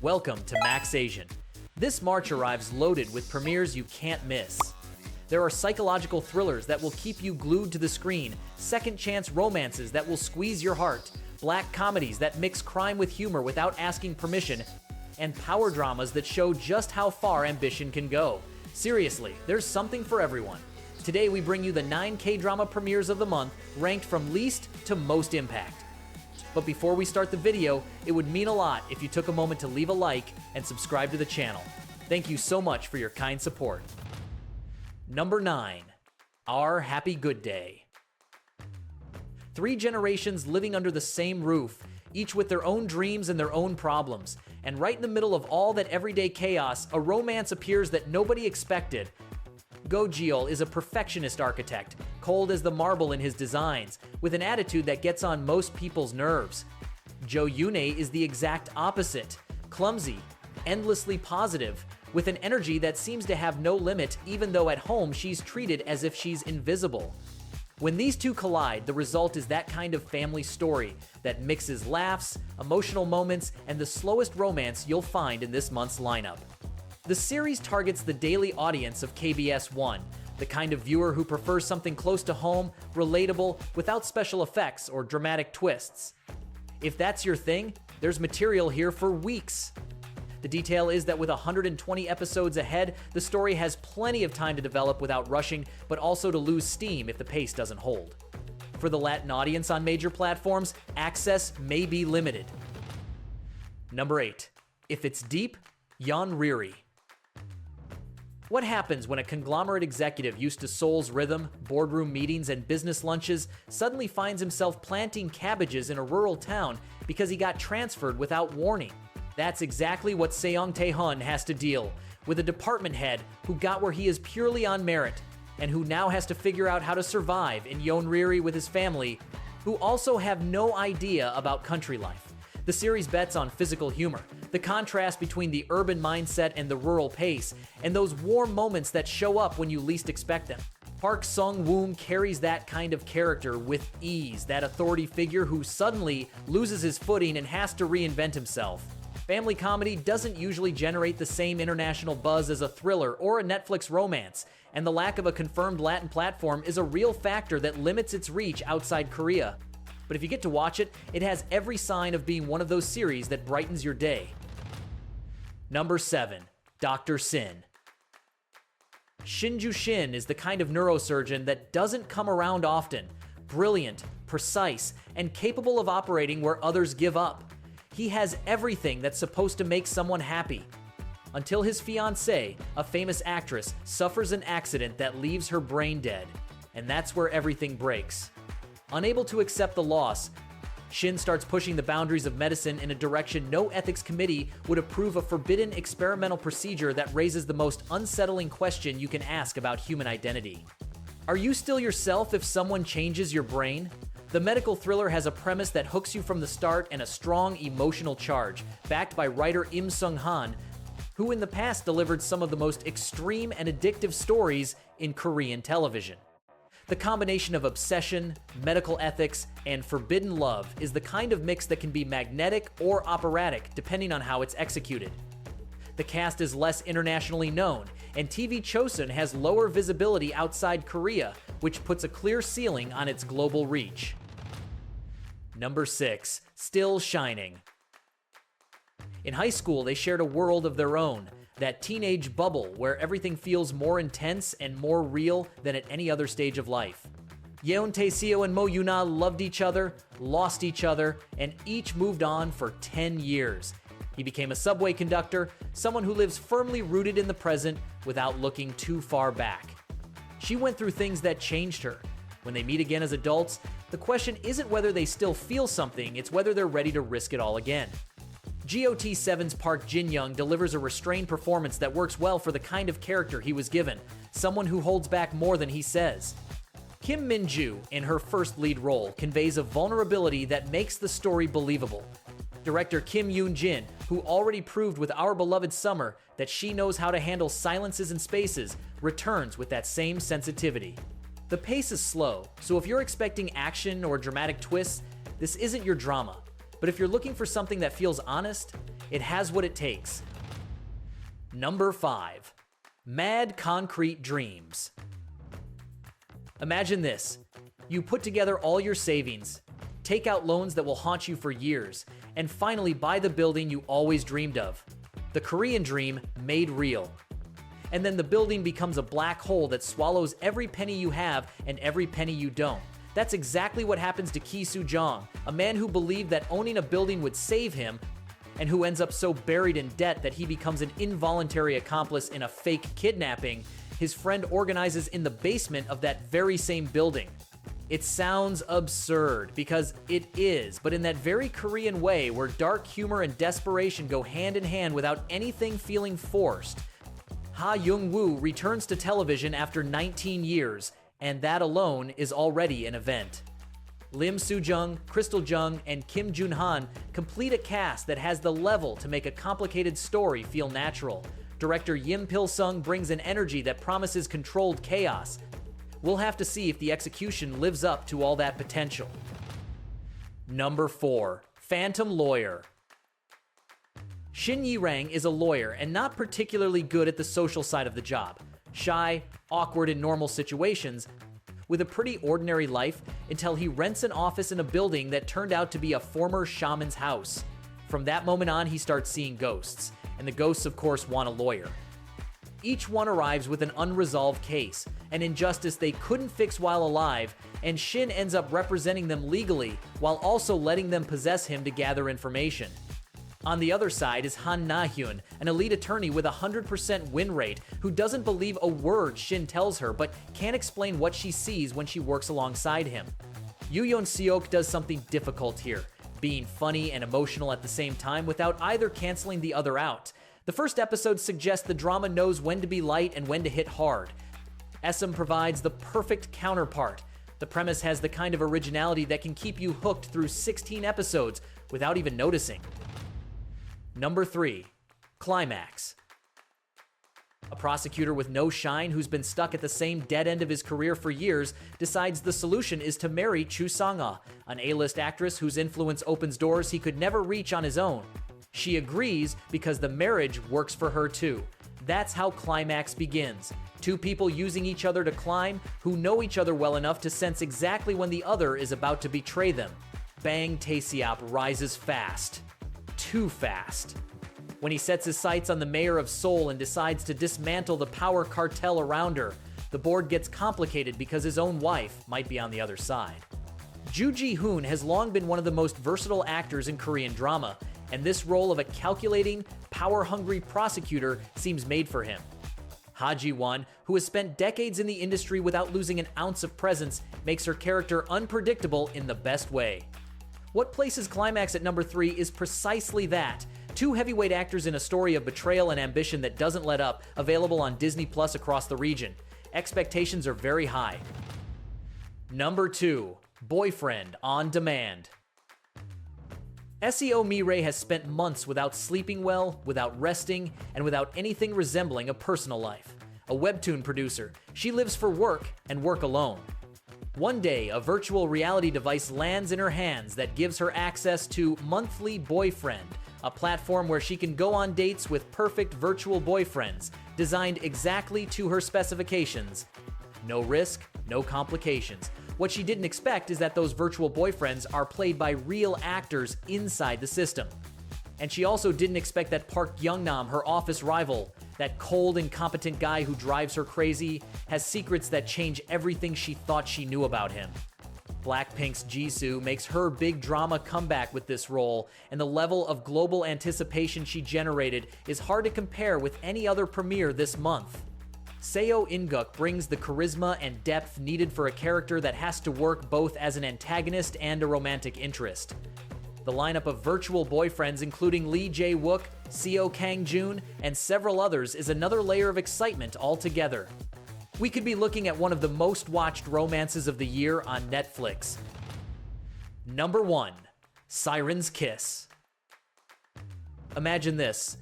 Welcome to Max Asian. This March arrives loaded with premieres you can't miss. There are psychological thrillers that will keep you glued to the screen, second-chance romances that will squeeze your heart, black comedies that mix crime with humor without asking permission, and power dramas that show just how far ambition can go. Seriously, there's something for everyone. Today we bring you the 9 K-drama premieres of the month, ranked from least to most impact. But before we start the video, it would mean a lot if you took a moment to leave a like and subscribe to the channel. Thank you so much for your kind support. Number 9. Our Happy Good Day. 3 generations living under the same roof, each with their own dreams and their own problems. And right in the middle of all that everyday chaos, a romance appears that nobody expected. Go Jeol is a perfectionist architect, cold as the marble in his designs, with an attitude that gets on most people's nerves. Jo Yoon is the exact opposite, clumsy, endlessly positive, with an energy that seems to have no limit even though at home she's treated as if she's invisible. When these two collide, the result is that kind of family story that mixes laughs, emotional moments, and the slowest romance you'll find in this month's lineup. The series targets the daily audience of KBS 1, the kind of viewer who prefers something close to home, relatable, without special effects or dramatic twists. If that's your thing, there's material here for weeks. The detail is that with 120 episodes ahead, the story has plenty of time to develop without rushing, but also to lose steam if the pace doesn't hold. For the Latin audience on major platforms, access may be limited. Number 8. If it's deep, Yeonriri. What happens when a conglomerate executive used to Seoul's rhythm, boardroom meetings, and business lunches suddenly finds himself planting cabbages in a rural town because he got transferred without warning? That's exactly what Seong Tae-hun has to deal with, a department head who got where he is purely on merit and who now has to figure out how to survive in Yeonriri with his family, who also have no idea about country life. The series bets on physical humor, the contrast between the urban mindset and the rural pace, and those warm moments that show up when you least expect them. Park Sung-woon carries that kind of character with ease, that authority figure who suddenly loses his footing and has to reinvent himself. Family comedy doesn't usually generate the same international buzz as a thriller or a Netflix romance, and the lack of a confirmed Latin platform is a real factor that limits its reach outside Korea. But if you get to watch it, it has every sign of being one of those series that brightens your day. Number 7. Dr. Sin. Shin Ju-shin is the kind of neurosurgeon that doesn't come around often. Brilliant, precise, and capable of operating where others give up. He has everything that's supposed to make someone happy. Until his fiancée, a famous actress, suffers an accident that leaves her brain dead. And that's where everything breaks. Unable to accept the loss, Shin starts pushing the boundaries of medicine in a direction no ethics committee would approve, a forbidden experimental procedure that raises the most unsettling question you can ask about human identity. Are you still yourself if someone changes your brain? The medical thriller has a premise that hooks you from the start and a strong emotional charge, backed by writer Im Sung-han, who in the past delivered some of the most extreme and addictive stories in Korean television. The combination of obsession, medical ethics, and forbidden love is the kind of mix that can be magnetic or operatic depending on how it's executed. The cast is less internationally known, and TV Chosun has lower visibility outside Korea, which puts a clear ceiling on its global reach. Number 6. Still Shining. In high school, they shared a world of their own, that teenage bubble where everything feels more intense and more real than at any other stage of life. Yeon Tae-seo and Mo Yuna loved each other, lost each other, and each moved on for 10 years. He became a subway conductor, someone who lives firmly rooted in the present without looking too far back. She went through things that changed her. When they meet again as adults, the question isn't whether they still feel something, it's whether they're ready to risk it all again. GOT7's Park Jin-young delivers a restrained performance that works well for the kind of character he was given, someone who holds back more than he says. Kim Min-ju, in her first lead role, conveys a vulnerability that makes the story believable. Director Kim Yoon-jin, who already proved with Our Beloved Summer that she knows how to handle silences and spaces, returns with that same sensitivity. The pace is slow, so if you're expecting action or dramatic twists, this isn't your drama. But if you're looking for something that feels honest, It has what it takes. Number 5. Mad Concrete Dreams. Imagine this. You put together all your savings, take out loans that will haunt you for years, and finally buy the building you always dreamed of. The Korean dream made real. And then the building becomes a black hole that swallows every penny you have and every penny you don't. That's exactly what happens to Ki Soo-jong, a man who believed that owning a building would save him, and who ends up so buried in debt that he becomes an involuntary accomplice in a fake kidnapping his friend organizes in the basement of that very same building. It sounds absurd, because it is, but in that very Korean way where dark humor and desperation go hand in hand without anything feeling forced, Ha Young-woo returns to television after 19 years, and that alone is already an event. Lim Soo-jung, Crystal Jung, and Kim Jun-han complete a cast that has the level to make a complicated story feel natural. Director Yim Pil-sung brings an energy that promises controlled chaos. We'll have to see if the execution lives up to all that potential. Number 4. Phantom Lawyer. Shin Yi-rang is a lawyer and not particularly good at the social side of the job. Shy, awkward in normal situations, with a pretty ordinary life until he rents an office in a building that turned out to be a former shaman's house. From that moment on, he starts seeing ghosts, and the ghosts, of course, want a lawyer. Each one arrives with an unresolved case, an injustice they couldn't fix while alive, and Shin ends up representing them legally while also letting them possess him to gather information. On the other side is Han Na-hyun, an elite attorney with a 100% win rate who doesn't believe a word Shin tells her but can't explain what she sees when she works alongside him. Yoo Yeon-seok does something difficult here, being funny and emotional at the same time without either canceling the other out. The first episode suggests the drama knows when to be light and when to hit hard. SM provides the perfect counterpart. The premise has the kind of originality that can keep you hooked through 16 episodes without even noticing. Number 3. Climax. A prosecutor with no shine who's been stuck at the same dead end of his career for years decides the solution is to marry Chu Sang-ah, an A-list actress whose influence opens doors he could never reach on his own. She agrees because the marriage works for her too. That's how Climax begins. Two people using each other to climb, who know each other well enough to sense exactly when the other is about to betray them. Bang Tae-seop rises fast. Too fast. When he sets his sights on the mayor of Seoul and decides to dismantle the power cartel around her, the board gets complicated because his own wife might be on the other side. Joo Ji-hoon has long been one of the most versatile actors in Korean drama, and this role of a calculating, power-hungry prosecutor seems made for him. Ha Ji-won, who has spent decades in the industry without losing an ounce of presence, makes her character unpredictable in the best way. What places Climax at number 3 is precisely that. Two heavyweight actors in a story of betrayal and ambition that doesn't let up, available on Disney Plus across the region. Expectations are very high. Number 2. Boyfriend on Demand. Seo Mi-rae has spent months without sleeping well, without resting, and without anything resembling a personal life. A webtoon producer, she lives for work and work alone. One day, a virtual reality device lands in her hands that gives her access to Monthly Boyfriend, a platform where she can go on dates with perfect virtual boyfriends, designed exactly to her specifications. No risk, no complications. What she didn't expect is that those virtual boyfriends are played by real actors inside the system. And she also didn't expect that Park Young-nam, her office rival, that cold, incompetent guy who drives her crazy, has secrets that change everything she thought she knew about him. Blackpink's Jisoo makes her big drama comeback with this role, and the level of global anticipation she generated is hard to compare with any other premiere this month. Seo In-guk brings the charisma and depth needed for a character that has to work both as an antagonist and a romantic interest. The lineup of virtual boyfriends, including Lee Jae-wook, Seo Kang-joon, and several others, is another layer of excitement altogether. We could be looking at one of the most watched romances of the year on Netflix. Number 1. Siren's Kiss. Imagine this.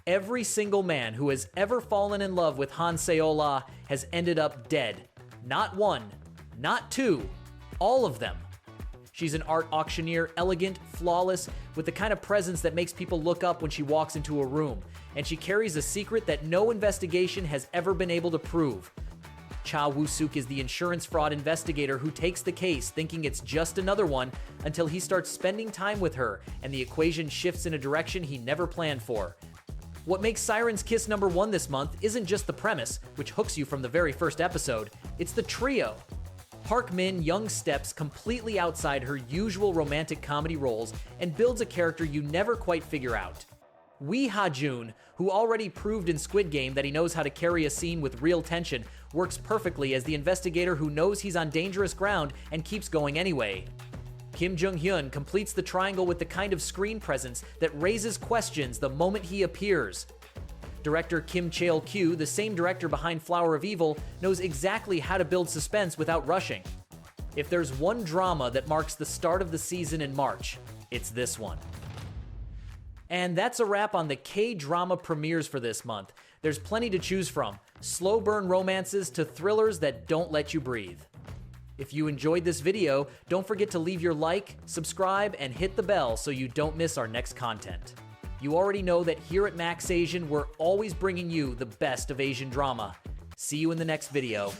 Every single man who has ever fallen in love with Han Seo-la has ended up dead. Not one, not two, all of them. She's an art auctioneer, elegant, flawless, with the kind of presence that makes people look up when she walks into a room. And she carries a secret that no investigation has ever been able to prove. Cha Woo-seok is the insurance fraud investigator who takes the case thinking it's just another one until he starts spending time with her and the equation shifts in a direction he never planned for. What makes Siren's Kiss #1 this month isn't just the premise, which hooks you from the very first episode, it's the trio. Park Min young steps completely outside her usual romantic comedy roles and builds a character you never quite figure out. Wee Ha-jun, who already proved in Squid Game that he knows how to carry a scene with real tension, works perfectly as the investigator who knows he's on dangerous ground and keeps going anyway. Kim Jung-hyun completes the triangle with the kind of screen presence that raises questions the moment he appears. Director Kim Chael-kyu, the same director behind Flower of Evil, knows exactly how to build suspense without rushing. If there's one drama that marks the start of the season in March, it's this one. And that's a wrap on the K-drama premieres for this month. There's plenty to choose from, slow burn romances to thrillers that don't let you breathe. If you enjoyed this video, don't forget to leave your like, subscribe, and hit the bell so you don't miss our next content. You already know that here at Max Asian, we're always bringing you the best of Asian drama. See you in the next video.